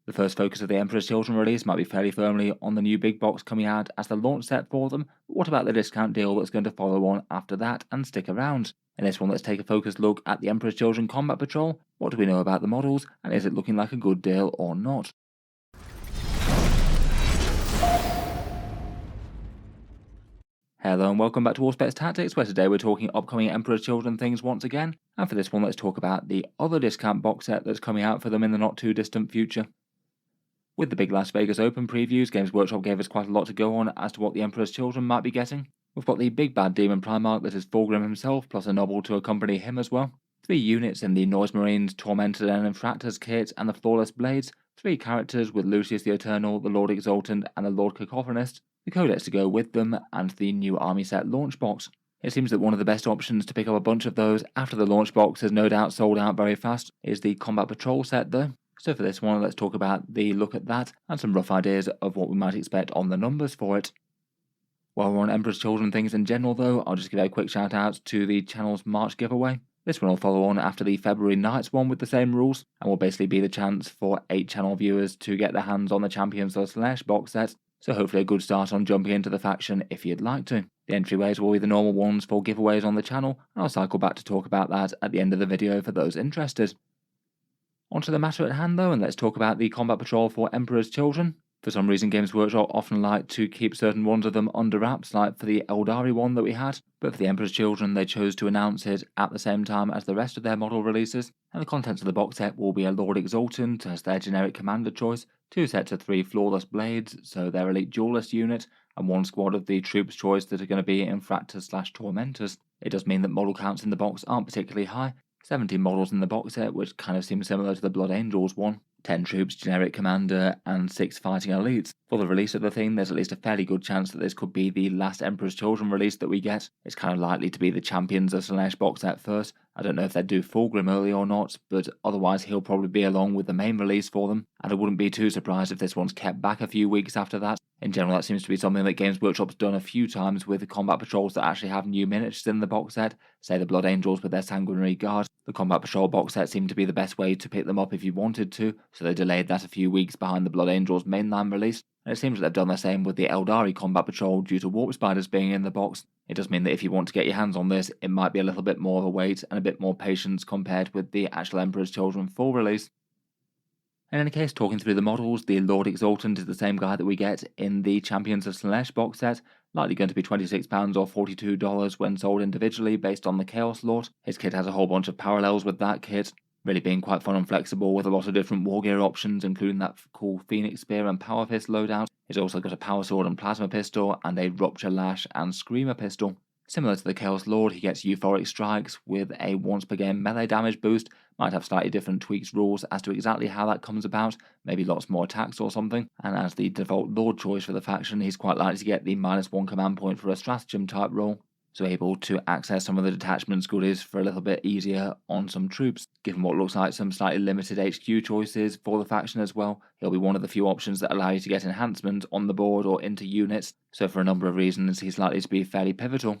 The first focus of the Emperor's Children release might be fairly firmly on the new big box coming out as the launch set for them, but what about the discount deal that's going to follow on after that and stick around? In this one, let's take a focused look at the Emperor's Children Combat Patrol. What do we know about the models, and is it looking like a good deal or not? Hello and welcome back to Warspets Tactics, where today we're talking upcoming Emperor's Children things once again, and for this one let's talk about the other discount box set that's coming out for them in the not too distant future. With the big Las Vegas Open previews, Games Workshop gave us quite a lot to go on as to what the Emperor's Children might be getting. We've got the big bad demon Primarch that is Fulgrim himself, plus a noble to accompany him as well. 3 units in the Noise Marines, Tormentors and Infractors kit, and the Flawless Blades. 3 characters with Lucius the Eternal, the Lord Exultant, and the Lord Cacophonist. The codex to go with them, and the new army set launch box. It seems that one of the best options to pick up a bunch of those after the launch box has no doubt sold out very fast is the Combat Patrol set though. So for this one, let's talk about the look at that and some rough ideas of what we might expect on the numbers for it. While we're on Emperor's Children things in general though, I'll just give a quick shout out to the channel's March giveaway. This one will follow on after the February Nights one with the same rules, and will basically be the chance for 8 channel viewers to get their hands on the Champions of Slash box set, so hopefully a good start on jumping into the faction if you'd like to. The entryways will be the normal ones for giveaways on the channel, and I'll cycle back to talk about that at the end of the video for those interested. On to the matter at hand though, and let's talk about the Combat Patrol for Emperor's Children. For some reason Games Workshop often like to keep certain ones of them under wraps, like for the Eldari one that we had, but for the Emperor's Children they chose to announce it at the same time as the rest of their model releases, and the contents of the box set will be a Lord Exultant as their generic commander choice, 2 sets of 3 Flawless Blades, so their elite duelist unit, and 1 squad of the troops choice that are going to be Infractors/Tormentors. It does mean that model counts in the box aren't particularly high, 17 models in the box set, which kind of seems similar to the Blood Angels one. 10 troops, generic commander, and 6 fighting elites. For the release of the thing, there's at least a fairly good chance that this could be the last Emperor's Children release that we get. It's kind of likely to be the Champions of Slash box set first. I don't know if they'd do Fulgrim early or not, but otherwise he'll probably be along with the main release for them, and I wouldn't be too surprised if this one's kept back a few weeks after that. In general, that seems to be something that Games Workshop's done a few times with the Combat Patrols that actually have new miniatures in the box set, say the Blood Angels with their Sanguinary Guard. The Combat Patrol box set seemed to be the best way to pick them up if you wanted to, so they delayed that a few weeks behind the Blood Angels mainline release, and it seems that they've done the same with the Eldari Combat Patrol due to Warp Spiders being in the box. It does mean that if you want to get your hands on this, it might be a little bit more of a wait and a bit more patience compared with the actual Emperor's Children full release. In any case, talking through the models, the Lord Exultant is the same guy that we get in the Champions of Slanesh box set, likely going to be £26 or $42 when sold individually based on the Chaos Lord. His kit has a whole bunch of parallels with that kit, really being quite fun and flexible with a lot of different war gear options, including that cool Phoenix Spear and Power Fist loadout. He's also got a Power Sword and Plasma Pistol, and a Rupture Lash and Screamer Pistol. Similar to the Chaos Lord, he gets Euphoric Strikes with a once per game melee damage boost, might have slightly different tweaks rules as to exactly how that comes about, maybe lots more attacks or something, and as the default Lord choice for the faction, he's quite likely to get the -1 command point for a stratagem type role, so able to access some of the detachment's goodies for a little bit easier on some troops. Given what looks like some slightly limited HQ choices for the faction as well, he'll be one of the few options that allow you to get enhancement on the board or into units, so for a number of reasons he's likely to be fairly pivotal.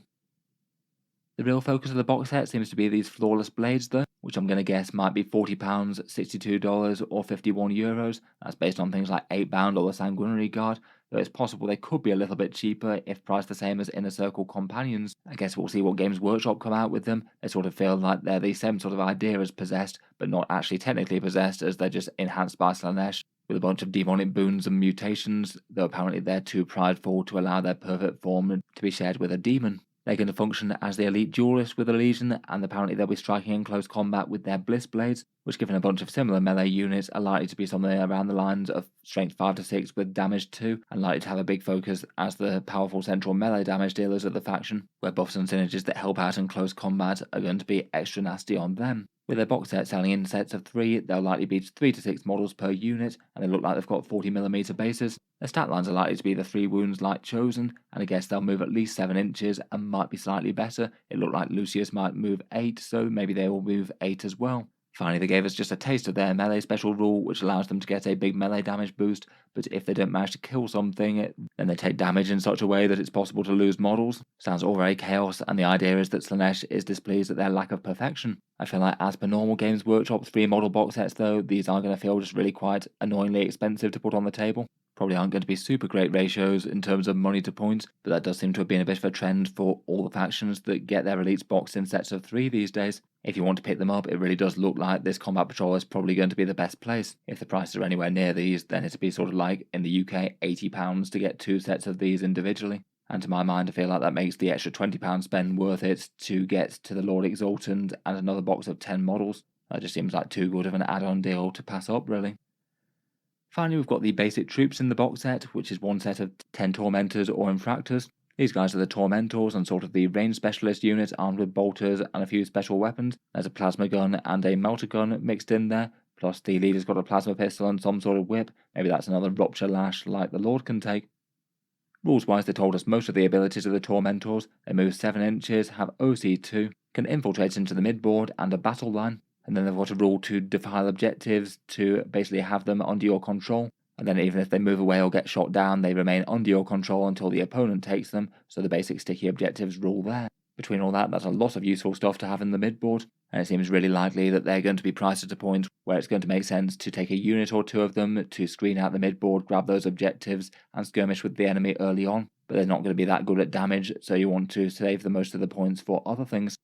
The real focus of the box set seems to be these Flawless Blades though, which I'm going to guess might be £40, $62 or €51. That's based on things like 8 bound or the Sanguinary Guard, though it's possible they could be a little bit cheaper if priced the same as Inner Circle Companions. I guess we'll see what Games Workshop come out with them. They sort of feel like they're the same sort of idea as Possessed, but not actually technically possessed, as they're just enhanced by Slanesh with a bunch of demonic boons and mutations, though apparently they're too prideful to allow their perfect form to be shared with a demon. They're going to function as the elite duelist with a legion, and apparently they'll be striking in close combat with their Bliss Blades, which given a bunch of similar melee units are likely to be something around the lines of strength 5 to 6 with damage 2, and likely to have a big focus as the powerful central melee damage dealers of the faction, where buffs and synergies that help out in close combat are going to be extra nasty on them. With their box set selling in sets of 3, they'll likely be 3 to 6 models per unit, and they look like they've got 40mm bases. Their stat lines are likely to be the 3 wounds like Chosen, and I guess they'll move at least 7 inches and might be slightly better. It looked like Lucius might move 8, so maybe they will move 8 as well. Finally, they gave us just a taste of their melee special rule, which allows them to get a big melee damage boost, but if they don't manage to kill something, then they take damage in such a way that it's possible to lose models. Sounds all very chaos, and the idea is that Slaanesh is displeased at their lack of perfection. I feel like as per normal Games Workshop's 3 model box sets though, these are going to feel just really quite annoyingly expensive to put on the table. Probably aren't going to be super great ratios in terms of money to points, but that does seem to have been a bit of a trend for all the factions that get their elites boxed in sets of 3 these days. If you want to pick them up, it really does look like this Combat Patrol is probably going to be the best place. If the prices are anywhere near these, then it'd be sort of like in the UK £80 to get 2 sets of these individually. And to my mind, I feel like that makes the extra £20 spend worth it to get to the Lord Exultant and another box of 10 models. That just seems like too good of an add-on deal to pass up, really. Finally, we've got the basic troops in the box set, which is one set of 10 Tormentors or Infractors. These guys are the Tormentors and sort of the range specialist unit armed with bolters and a few special weapons. There's a plasma gun and a melter gun mixed in there, plus the leader's got a plasma pistol and some sort of whip. Maybe that's another rupture lash like the Lord can take. Rules-wise, they told us most of the abilities of the Tormentors. They move 7 inches, have OC2, can infiltrate into the midboard and a battle line. And then they've got a rule to defile objectives, to basically have them under your control. And then even if they move away or get shot down, they remain under your control until the opponent takes them, so the basic sticky objectives rule there. Between all that, that's a lot of useful stuff to have in the midboard, and it seems really likely that they're going to be priced at a point where it's going to make sense to take a unit or 2 of them to screen out the midboard, grab those objectives, and skirmish with the enemy early on. But they're not going to be that good at damage, so you want to save the most of the points for other things.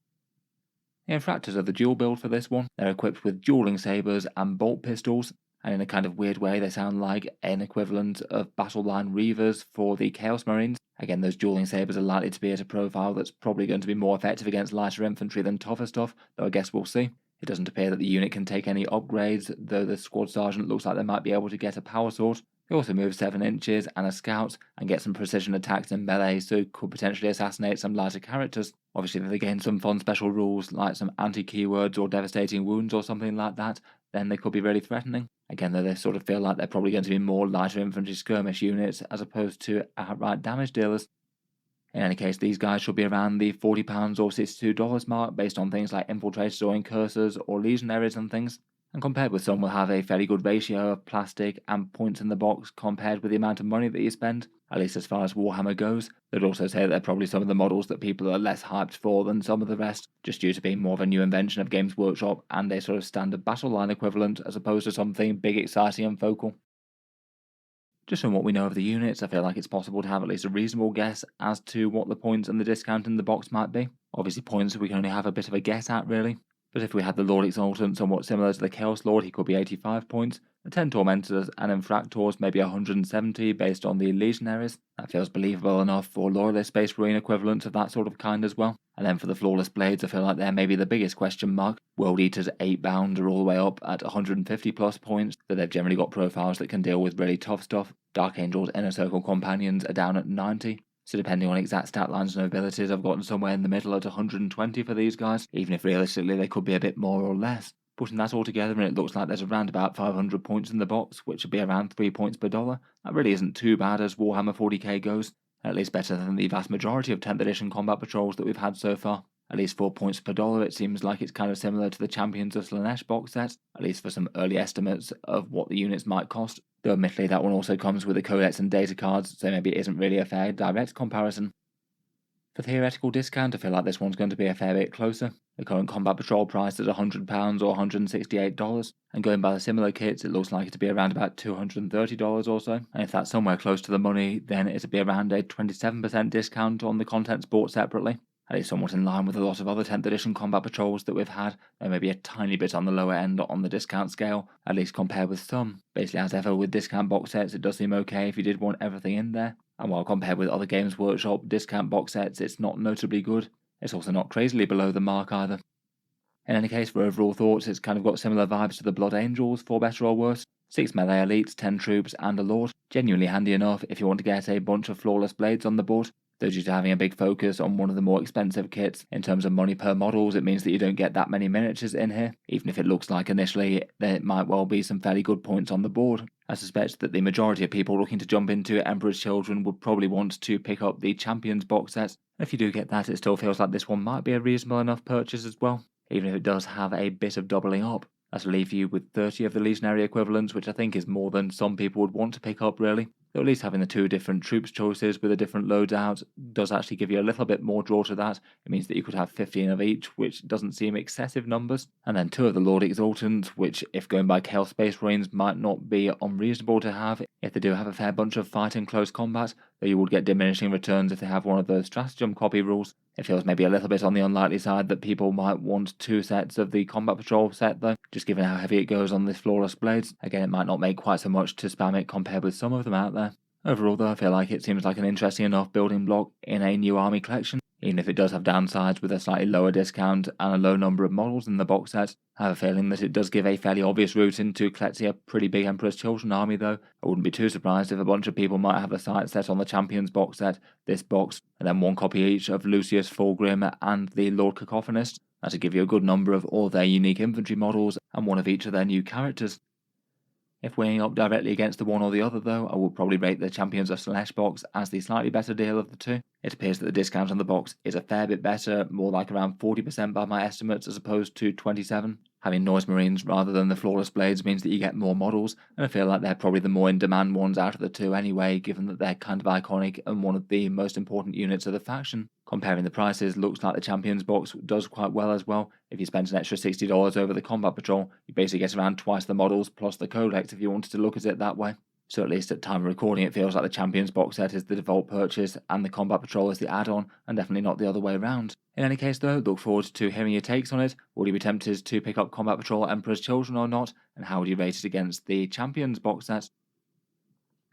The Infractors are the dual build for this one. They're equipped with dueling sabers and bolt pistols, and in a kind of weird way they sound like an equivalent of battle line reavers for the Chaos Marines. Again, those dueling sabers are likely to be at a profile that's probably going to be more effective against lighter infantry than tougher stuff, though I guess we'll see. It doesn't appear that the unit can take any upgrades, though the squad sergeant looks like they might be able to get a power sword. They also move 7 inches and a scout and get some precision attacks in melee, so could potentially assassinate some lighter characters. Obviously, if they gain some fun special rules like some anti-keywords or devastating wounds or something like that, then they could be really threatening. Again, though, they sort of feel like they're probably going to be more lighter infantry skirmish units as opposed to outright damage dealers. In any case, these guys should be around the £40 or $62 mark based on things like infiltrators or incursors or legionaries and things. And compared with some will have a fairly good ratio of plastic and points in the box compared with the amount of money that you spend, at least as far as Warhammer goes. They'd also say that they're probably some of the models that people are less hyped for than some of the rest, just due to being more of a new invention of Games Workshop and a sort of standard battle line equivalent as opposed to something big, exciting and focal. Just from what we know of the units, I feel like it's possible to have at least a reasonable guess as to what the points and the discount in the box might be. Obviously points we can only have a bit of a guess at really. But if we had the Lord Exultant somewhat similar to the Chaos Lord, he could be 85 points. The 10 Tormentors and Infractors maybe 170 based on the Legionaries. That feels believable enough for Loyalist Space Marine equivalents of that sort of kind as well. And then for the Flawless Blades, I feel like they're maybe the biggest question mark. World Eaters 8-bound are all the way up at 150 plus points, but they've generally got profiles that can deal with really tough stuff. Dark Angel's Inner Circle Companions are down at 90. So depending on exact stat lines and abilities, I've gotten somewhere in the middle at 120 for these guys, even if realistically they could be a bit more or less. Putting that all together, and it looks like there's around about 500 points in the box, which would be around 3 points per dollar. That really isn't too bad as Warhammer 40k goes, at least better than the vast majority of 10th edition combat patrols that we've had so far. At least 4 points per dollar, it seems like it's kind of similar to the Champions of Slaanesh box set, at least for some early estimates of what the units might cost. Though admittedly that one also comes with the codex and data cards, so maybe it isn't really a fair direct comparison. For theoretical discount, I feel like this one's going to be a fair bit closer. The current combat patrol price is £100 or $168, and going by the similar kits, it looks like it to be around about $230 or so. And if that's somewhere close to the money, then it'd be around a 27% discount on the contents bought separately. That is somewhat in line with a lot of other 10th edition combat patrols that we've had, though maybe a tiny bit on the lower end on the discount scale, at least compared with some. Basically, as ever with discount box sets, it does seem okay if you did want everything in there, and while compared with other Games Workshop discount box sets, it's not notably good. It's also not crazily below the mark either. In any case, for overall thoughts, it's kind of got similar vibes to the Blood Angels, for better or worse. 6 melee elites, 10 troops, and a lord. Genuinely handy enough if you want to get a bunch of flawless blades on the board. Though due to having a big focus on one of the more expensive kits, in terms of money per models, it means that you don't get that many miniatures in here. Even if it looks like initially there might well be some fairly good points on the board. I suspect that the majority of people looking to jump into Emperor's Children would probably want to pick up the Champions box set. And if you do get that, it still feels like this one might be a reasonable enough purchase as well, even if it does have a bit of doubling up. That'll leave you with 30 of the legionary equivalents, which I think is more than some people would want to pick up really. So at least having the 2 different troops choices with a different loadout does actually give you a little bit more draw to that. It means that you could have 15 of each, which doesn't seem excessive numbers. And then 2 of the Lord Exultants, which if going by Chaos Space Marines might not be unreasonable to have if they do have a fair bunch of fight and close combat, though you would get diminishing returns if they have one of those stratagem copy rules. It feels maybe a little bit on the unlikely side that people might want 2 sets of the Combat Patrol set though, just given how heavy it goes on this Flawless Blades. Again, it might not make quite so much to spam it compared with some of them out there. Overall though, I feel like it seems like an interesting enough building block in a new army collection, even if it does have downsides with a slightly lower discount and a low number of models in the box set. I have a feeling that it does give a fairly obvious route into collecting a pretty big Emperor's Children army though. I wouldn't be too surprised if a bunch of people might have a sight set on the Champions box set, this box, and then 1 copy each of Lucius, Fulgrim and the Lord Cacophonist. That'll give you a good number of all their unique infantry models and 1 of each of their new characters. If weighing up directly against the one or the other though, I would probably rate the Champions of Slaanesh box as the slightly better deal of the 2. It appears that the discount on the box is a fair bit better, more like around 40% by my estimates as opposed to 27. Having Noise Marines rather than the Flawless Blades means that you get more models, and I feel like they're probably the more in-demand ones out of the 2 anyway, given that they're kind of iconic and one of the most important units of the faction. Comparing the prices, looks like the Champions box does quite well as well. If you spend an extra $60 over the Combat Patrol, you basically get around twice the models plus the Codex if you wanted to look at it that way. So at least at time of recording it feels like the Champions box set is the default purchase and the Combat Patrol is the add-on, and definitely not the other way around. In any case though, look forward to hearing your takes on it. Would you be tempted to pick up Combat Patrol Emperor's Children or not, and how would you rate it against the Champions box set?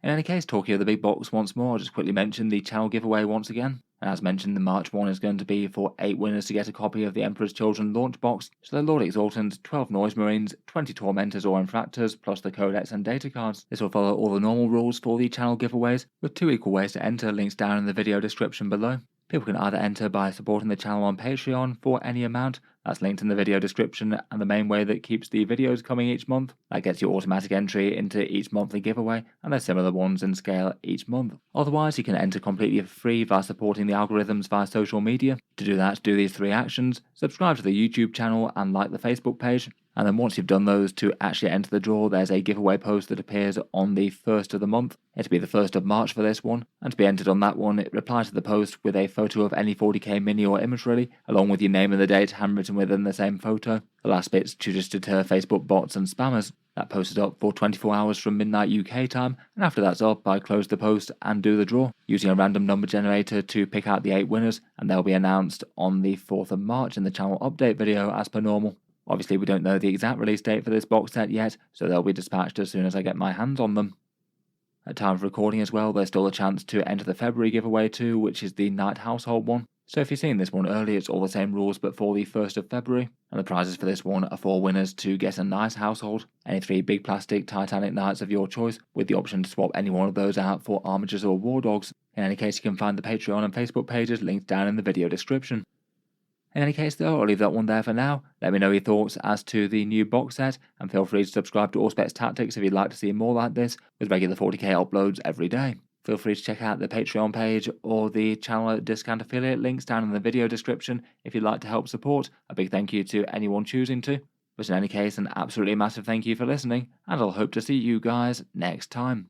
In any case, talking of the big box once more, I'll just quickly mention the channel giveaway once again. And as mentioned, the March one is going to be for 8 winners to get a copy of the Emperor's Children launch box. So the Lord Exultant, 12 Noise Marines, 20 Tormentors or Infractors, plus the Codex and data cards. This will follow all the normal rules for the channel giveaways, with 2 equal ways to enter, links down in the video description below. People can either enter by supporting the channel on Patreon for any amount, that's linked in the video description, and the main way that keeps the videos coming each month. That gets you automatic entry into each monthly giveaway, and there's similar ones in scale each month. Otherwise, you can enter completely for free by supporting the algorithms via social media. To do that, do these 3 actions: subscribe to the YouTube channel and like the Facebook page. And then once you've done those, to actually enter the draw, there's a giveaway post that appears on the 1st of the month. It'll be the 1st of March for this one, and to be entered on that one, reply to the post with a photo of any 40k mini or image really, along with your name and the date handwritten within the same photo. The last bit's to just deter Facebook bots and spammers. That post is up for 24 hours from midnight UK time, and after that's up, I close the post and do the draw, using a random number generator to pick out the 8 winners, and they'll be announced on the 4th of March in the channel update video as per normal. Obviously, we don't know the exact release date for this box set yet, so they'll be dispatched as soon as I get my hands on them. At time of recording as well, there's still a chance to enter the February giveaway too, which is the Night Household one. So if you've seen this one early, it's all the same rules but for the 1st of February, and the prizes for this one are 4 winners to get a nice household, any 3 big plastic Titanic Knights of your choice, with the option to swap any one of those out for Armigers or War Dogs. In any case, you can find the Patreon and Facebook pages linked down in the video description. In any case though, I'll leave that one there for now. Let me know your thoughts as to the new box set, and feel free to subscribe to Auspex Tactics if you'd like to see more like this, with regular 40k uploads every day. Feel free to check out the Patreon page or the channel discount affiliate links down in the video description if you'd like to help support. A big thank you to anyone choosing to. But in any case, an absolutely massive thank you for listening, and I'll hope to see you guys next time.